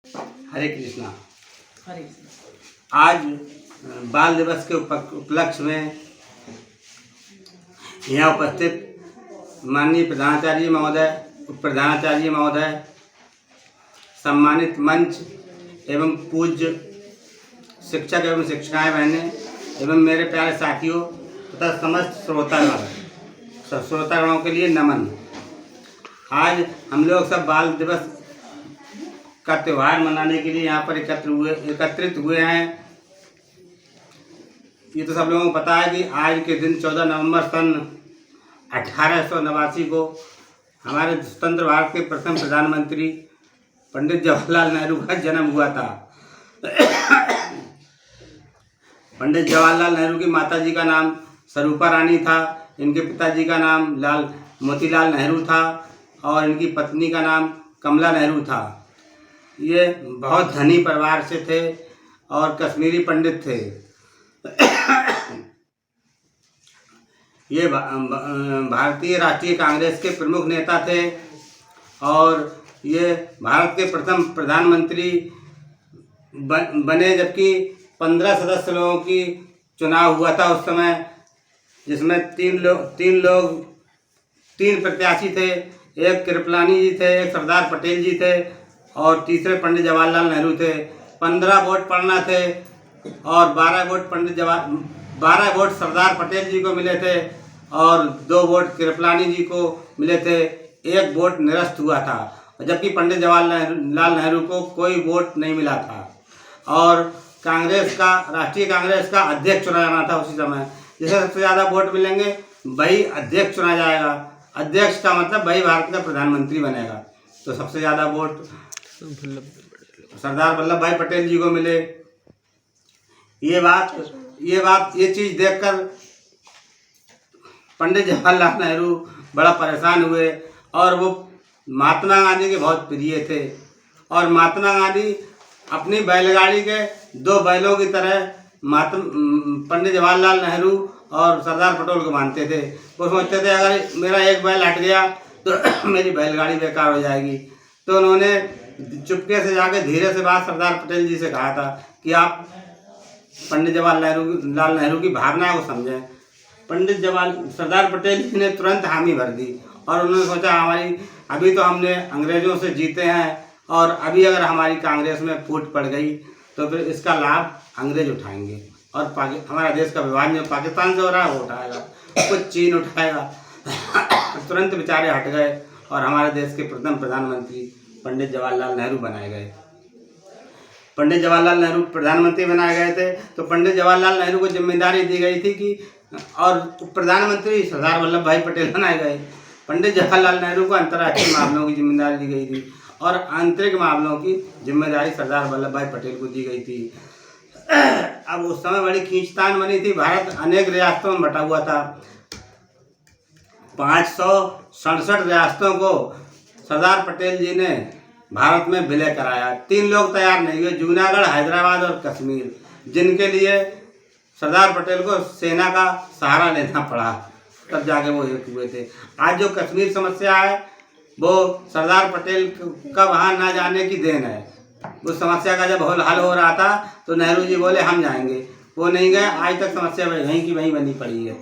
हरे कृष्णा। हरे कृष्णा। आज बाल दिवस के उपलक्ष्य में यहाँ उपस्थित माननीय प्रधानाचार्य महोदय, उप प्रधानाचार्य महोदय, सम्मानित मंच एवं पूज्य शिक्षक एवं शिक्षिकाएं बहनें एवं मेरे प्यारे साथियों तथा समस्त श्रोतागणों के लिए नमन। आज हम लोग सब बाल दिवस का त्यौहार मनाने के लिए यहाँ पर एकत्रित हुए हैं। ये तो सब लोगों को पता है कि आज के दिन 14 नवंबर सन 1889 को हमारे स्वतंत्र भारत के प्रथम प्रधानमंत्री पंडित जवाहरलाल नेहरू का जन्म हुआ था। पंडित जवाहरलाल नेहरू की माताजी का नाम स्वरूपा रानी था, इनके पिताजी का नाम मोतीलाल नेहरू था और इनकी पत्नी का नाम कमला नेहरू था। ये बहुत धनी परिवार से थे और कश्मीरी पंडित थे। ये भारतीय राष्ट्रीय कांग्रेस के प्रमुख नेता थे और ये भारत के प्रथम प्रधानमंत्री बने, जबकि 15 सदस्य लोगों की चुनाव हुआ था उस समय, जिसमें तीन प्रत्याशी थे। एक कृपलानी जी थे, एक सरदार पटेल जी थे और तीसरे पंडित जवाहरलाल नेहरू थे। 15 वोट पड़ना थे और 12 वोट सरदार पटेल जी को मिले थे और 2 वोट कृपलानी जी को मिले थे। 1 वोट निरस्त हुआ था, जबकि पंडित जवाहरलाल नेहरू को कोई वोट नहीं मिला था। और राष्ट्रीय कांग्रेस का अध्यक्ष चुना जाना था उसी समय। जिसे सबसे ज़्यादा वोट मिलेंगे वही अध्यक्ष चुना जाएगा। अध्यक्ष का मतलब वही भारत का प्रधानमंत्री बनेगा। तो सबसे ज़्यादा वोट सरदार वल्लभ भाई पटेल जी को मिले। ये चीज़ देखकर पंडित जवाहरलाल नेहरू बड़ा परेशान हुए और वो महात्मा गांधी के बहुत प्रिय थे। और महात्मा गांधी अपनी बैलगाड़ी के 2 बैलों की तरह पंडित जवाहरलाल नेहरू और सरदार पटेल को मानते थे। वो सोचते थे अगर मेरा एक बैल हट गया तो मेरी बैलगाड़ी बेकार हो जाएगी। तो उन्होंने चुपके से जाकर धीरे से बात सरदार पटेल जी से कहा था कि आप पंडित जवाहरलाल नेहरू की भावना को समझें। सरदार पटेल जी ने तुरंत हामी भर दी और उन्होंने सोचा अभी तो हमने अंग्रेज़ों से जीते हैं और अभी अगर हमारी कांग्रेस में फूट पड़ गई तो फिर इसका लाभ अंग्रेज उठाएंगे और हमारा देश का विभाजन जो पाकिस्तान से हो रहा है वो उठाएगा, कुछ चीन उठाएगा। तुरंत बेचारे हट गए और हमारे देश के प्रथम प्रधानमंत्री पंडित जवाहरलाल नेहरू बनाए गए। पंडित जवाहरलाल नेहरू प्रधानमंत्री बनाए गए थे तो पंडित जवाहरलाल नेहरू को जिम्मेदारी दी गई थी कि और प्रधानमंत्री सरदार वल्लभ भाई पटेल बनाए गए। पंडित जवाहरलाल नेहरू को अंतर्राष्ट्रीय मामलों की जिम्मेदारी दी गई थी और आंतरिक मामलों की जिम्मेदारी सरदार वल्लभ भाई पटेल को दी गई थी। अब उस समय बड़ी खींचतान बनी थी। भारत अनेक रियासतों में बटा हुआ था। 567 रियासतों को सरदार पटेल जी ने भारत में विलय कराया। 3 लोग तैयार नहीं हुए, जूनागढ़, हैदराबाद और कश्मीर, जिनके लिए सरदार पटेल को सेना का सहारा लेना पड़ा, तब जाके वो एक हुए थे। आज जो कश्मीर समस्या है वो सरदार पटेल का वहाँ ना जाने की देन है। उस समस्या का जब हल हो रहा था तो नेहरू जी बोले हम जाएंगे, वो नहीं गए। आज तक समस्या वहीं की वहीं बनी पड़ी है।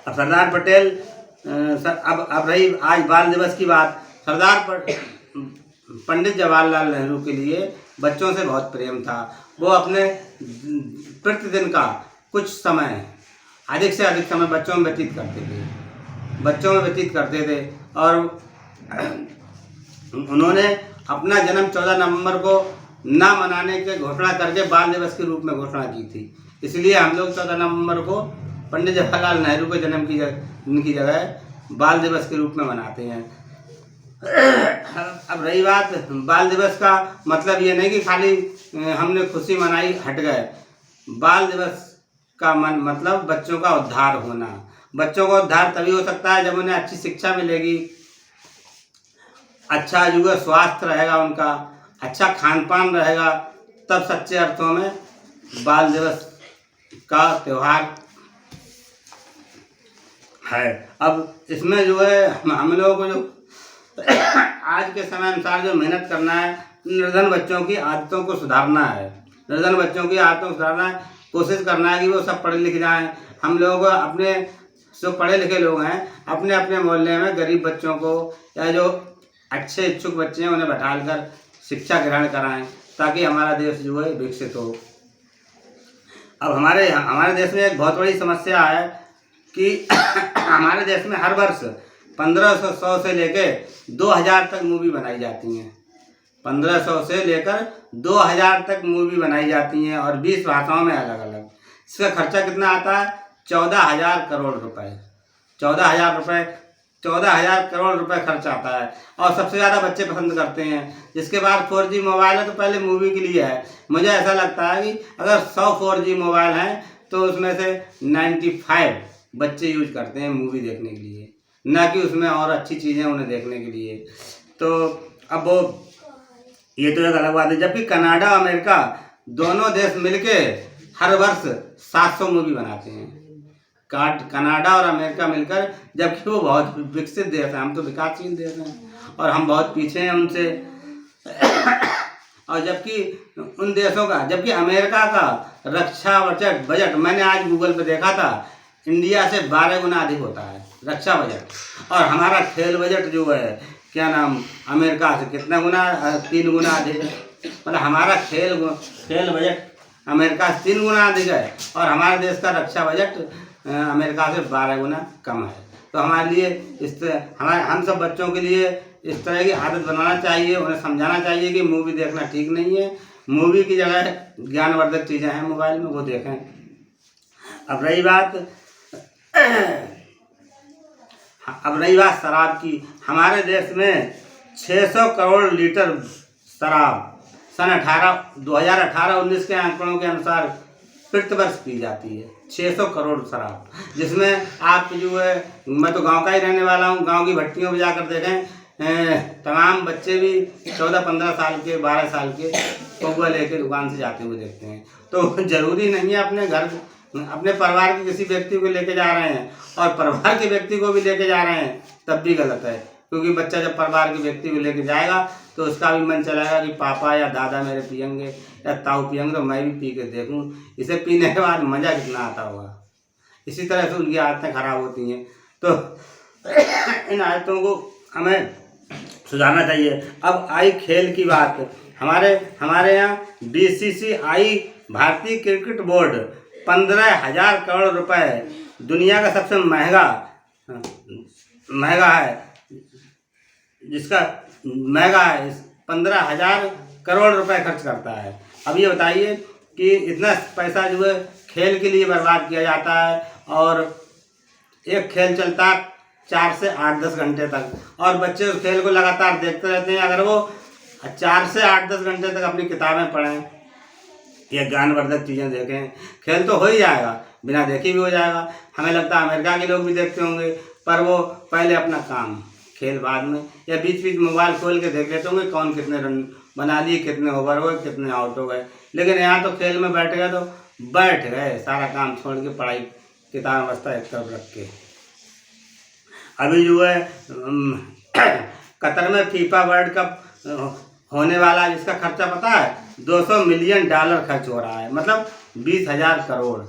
अब सरदार पटेल अब रही आज बाल दिवस की बात। पंडित जवाहरलाल नेहरू के लिए बच्चों से बहुत प्रेम था। वो अपने प्रतिदिन का कुछ समय, अधिक से अधिक समय बच्चों में व्यतीत करते थे और उन्होंने अपना जन्म 14 नवंबर को ना मनाने की घोषणा करके बाल दिवस के रूप में घोषणा की थी। इसलिए हम लोग 14 नवंबर को पंडित जवाहरलाल नेहरू के जन्म की जगह बाल दिवस के रूप में मनाते हैं। अब रही बात बाल दिवस का मतलब ये नहीं कि खाली हमने खुशी मनाई हट गए। बाल दिवस का मतलब बच्चों का उद्धार होना। बच्चों का उद्धार तभी हो सकता है जब उन्हें अच्छी शिक्षा मिलेगी, अच्छा जो है स्वास्थ्य रहेगा, उनका अच्छा खान पान रहेगा, तब सच्चे अर्थों में बाल दिवस का त्यौहार है। अब इसमें जो है हम लोगों को जो आज के समय अनुसार जो मेहनत करना है निर्धन बच्चों की आदतों को सुधारना है। निर्धन बच्चों की आदतों को सुधारना है, कोशिश करना है कि वो सब पढ़े लिख जाएं। हम लोग अपने जो पढ़े लिखे लोग हैं अपने अपने मोहल्ले में गरीब बच्चों को या जो अच्छे इच्छुक बच्चे हैं उन्हें बैठाकर शिक्षा ग्रहण कराएं, ताकि हमारा देश जो है विकसित हो। अब हमारे देश में एक बहुत बड़ी समस्या है कि हमारे देश में हर वर्ष 1500 से लेकर 2000 तक मूवी बनाई जाती हैं। 1500 से लेकर 2000 तक मूवी बनाई जाती हैं और 20 भाषाओं में अलग अलग। इसका खर्चा कितना आता है? 14,000 करोड़ रुपए। 14,000 करोड़ रुपए खर्च आता है। और सबसे ज़्यादा बच्चे पसंद करते हैं। जिसके पास 4G मोबाइल है तो पहले मूवी के लिए है। मुझे ऐसा लगता है कि अगर 100 4G मोबाइल हैं तो उसमें से 95 बच्चे यूज करते हैं मूवी देखने के लिए, ना कि उसमें और अच्छी चीज़ें उन्हें देखने के लिए। तो अब वो ये तो एक अलग बात है। जबकि कनाडा और अमेरिका दोनों देश मिलके हर वर्ष 700 मूवी बनाते हैं। कनाडा और अमेरिका मिलकर, जबकि वो बहुत विकसित देश है, हम तो विकासशील देश हैं और हम बहुत पीछे हैं उनसे। और जबकि अमेरिका का रक्षा बजट मैंने आज गूगल पे देखा था, इंडिया से 12 गुना अधिक होता है रक्षा बजट। और हमारा खेल बजट जो है क्या नाम अमेरिका से कितना गुना 3 गुना अधिक है। मतलब हमारा खेल बजट अमेरिका से 3 गुना अधिक है और हमारे देश का रक्षा बजट अमेरिका से 12 गुना कम है। तो हमारे लिए हम सब बच्चों के लिए इस तरह की आदत बनाना चाहिए, उन्हें समझाना चाहिए कि मूवी देखना ठीक नहीं है। मूवी की जगह ज्ञानवर्धक चीज़ें हैं मोबाइल में, वो देखें। अब रही बात शराब की। हमारे देश में 600 करोड़ लीटर शराब सन 2018-19 के आंकड़ों के अनुसार प्रतिवर्ष पी जाती है। 600 करोड़ शराब, जिसमें आप जो है, मैं तो गांव का ही रहने वाला हूं, गांव की भट्टियों में जाकर देखें तमाम बच्चे भी 14-15 साल के 12 साल के पौवा लेके दुकान से जाते हुए देखते हैं। तो जरूरी नहीं है अपने परिवार के किसी व्यक्ति को लेके जा रहे हैं और परिवार के व्यक्ति को भी लेके जा रहे हैं तब भी गलत है। क्योंकि बच्चा जब परिवार के व्यक्ति को लेके जाएगा तो उसका भी मन चलेगा कि पापा या दादा मेरे पियेंगे या ताऊ पियेंगे तो मैं भी पी के देखूं, इसे पीने के बाद मज़ा कितना आता होगा। इसी तरह से उनकी आदतें खराब होती हैं। तो इन आदतों को हमें सुधारना चाहिए। अब आई खेल की बात। हमारे यहाँ BCCI भारतीय क्रिकेट बोर्ड 15,000 करोड़ रुपए, दुनिया का सबसे महंगा है, जिसका महंगा है 15,000 करोड़ रुपए खर्च करता है। अब ये बताइए कि इतना पैसा जो है खेल के लिए बर्बाद किया जाता है और एक खेल चलता है 4 से 8-10 घंटे तक और बच्चे उस खेल को लगातार देखते रहते हैं। अगर वो 4 से 8-10 घंटे तक अपनी किताबें पढ़ें या ज्ञानवर्धक चीज़ें देखें, खेल तो हो ही जाएगा, बिना देखे भी हो जाएगा। हमें लगता है अमेरिका के लोग भी देखते होंगे, पर वो पहले अपना काम, खेल बाद में, या बीच बीच मोबाइल खोल के देख लेते होंगे कौन कितने रन बना लिए, कितने ओवर हुए, कितने आउट हो गए। लेकिन यहाँ तो खेल में बैठ गए तो बैठ गए, सारा काम छोड़ के पढ़ाई किताब बस्ता एक तरफ रख के। अभी जो है कतर में फीफा वर्ल्ड कप होने वाला, जिसका खर्चा पता है $200 मिलियन खर्च हो रहा है, मतलब 20,000 करोड़।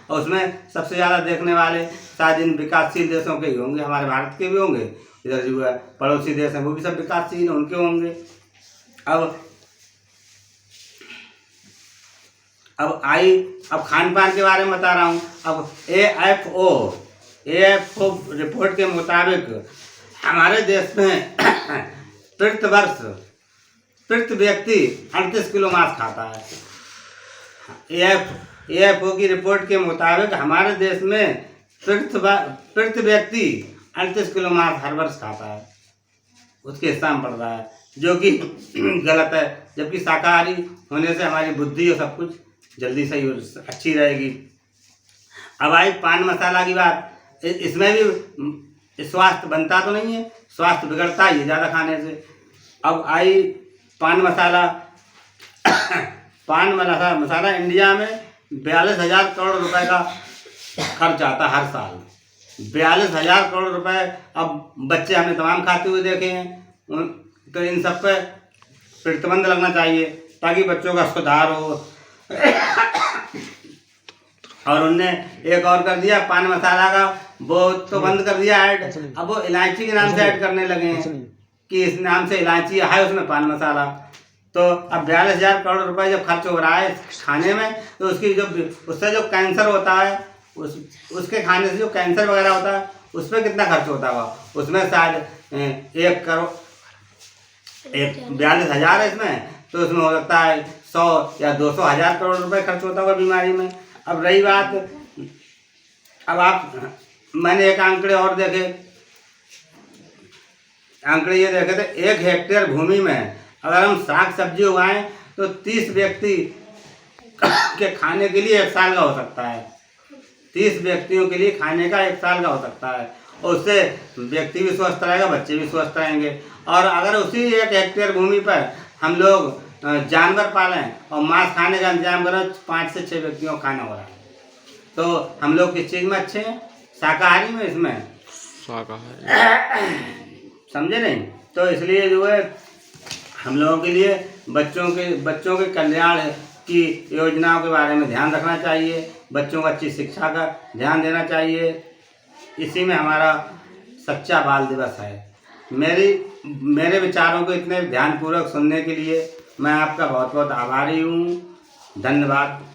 और उसमें सबसे ज़्यादा देखने वाले शायद इन विकासशील देशों के ही होंगे, हमारे भारत के भी होंगे, इधर जो है पड़ोसी देश हैं वो भी सब विकासशील हैं, उनके होंगे। अब खान पान के बारे में बता रहा हूँ। अब AFO रिपोर्ट के मुताबिक हमारे देश में प्रति व्यक्ति 38 किलो मांस खाता है। AFO की रिपोर्ट के मुताबिक हमारे देश में प्रति व्यक्ति 38 किलो मांस हर वर्ष खाता है, उसके हिस्सा में पड़ रहा है, जो कि गलत है। जबकि शाकाहारी होने से हमारी बुद्धि और सब कुछ जल्दी सही अच्छी रहेगी। अब आई पान मसाला की बात। इसमें भी स्वास्थ्य बनता तो नहीं है, स्वास्थ्य बिगड़ता ही ज़्यादा खाने से। अब आई पान मसाला इंडिया में 42,000 करोड़ रुपए का खर्च आता हर साल। 42,000 करोड़ रुपए। अब बच्चे हमने तमाम खाते हुए देखे हैं, तो इन सब पे प्रतिबंध लगना चाहिए ताकि बच्चों का सुधार हो। और उनने एक और कर दिया पान मसाला का, वो तो बंद कर दिया ऐड, अब वो इलायची के नाम से ऐड करने लगे हैं कि इस नाम से इलायची है उसमें पान मसाला। तो अब 42,000 करोड़ रुपए जब खर्च हो रहा है खाने में, तो उसकी जो उससे जो कैंसर होता है उसके खाने से जो कैंसर वगैरह होता है उस पर कितना खर्च होता होगा, उसमें शायद 1 करोड़ 42,000 है इसमें, तो उसमें हो सकता है 100 या 200,000 करोड़ रुपए खर्च होता होगा बीमारी में। अब रही बात, अब मैंने एक आंकड़े और देखे, आंकड़े ये देखे थे 1 हेक्टेयर भूमि में अगर हम साग सब्जी उगाएं तो 30 व्यक्ति के खाने के लिए 1 साल का हो सकता है। 30 व्यक्तियों के लिए खाने का 1 साल का हो सकता है, और उससे व्यक्ति भी स्वस्थ रहेगा, बच्चे भी स्वस्थ रहेंगे। और अगर उसी 1 हेक्टेयर भूमि पर हम लोग जानवर पालें और मांस खाने का इंतजाम करें, 5 से 6 व्यक्तियों को खाना हो रहा है, तो हम लोग किस चीज़ में अच्छे हैं? शाकाहारी में, इसमें शाकाहारी समझे नहीं? तो इसलिए जो है हम लोगों के लिए बच्चों के कल्याण की योजनाओं के बारे में ध्यान रखना चाहिए, बच्चों को अच्छी शिक्षा का ध्यान देना चाहिए। इसी में हमारा सच्चा बाल दिवस है। मेरे विचारों को इतने ध्यानपूर्वक सुनने के लिए मैं आपका बहुत बहुत आभारी हूँ। धन्यवाद।